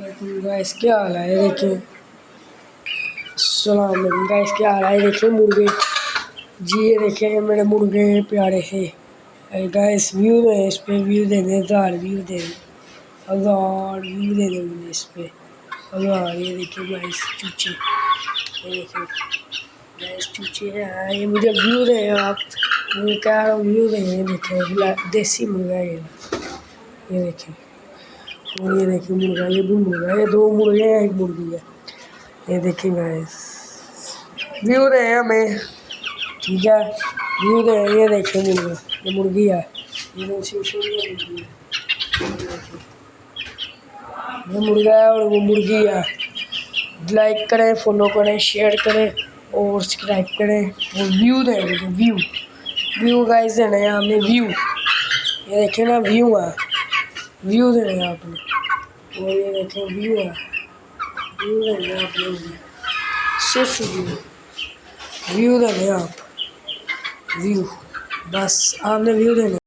Guys क्या हाल है देखिए। सलाम गाइस क्या हाल है देखिए मुर्गे जी। ये देखिए मेरे मुर्गे प्यारे से गाइस व्यू है इस पे व्यू दे दे 1000 व्यू दे दे 1000 व्यू दे दे मुझे इस पे 1000। ये देखिए गाइस चूचे ये देखिए गाइस चूचे हैं ये मुझे व्यू दे आप मुझे क्या व्यू दे देखिए देसी मुर्गा है ये देखिए। और ये देखिए मुर्गा ये भी मुर्गा ये 2 मुर्गे हैं 1 मुर्गी है। ये देखिए गाइस व्यू दे हमें ठीक है व्यू दे। ये देखिए मुर्गा ये मुर्गी है ये मुर्गी है ये मुर्गा है और वो मुर्गी है। लाइक करें फॉलो करें शेयर करें और सब्सक्राइब करें और व्यू दें व्यू व्यू गाइस देना है हमें व्यू। ये देखिए ना व्यू है व्यू देना है आपने। और ये देखिए व्यू है व्यू देना है आपने सिर्फ व्यू देने आप व्यू बस आपने व्यू देने।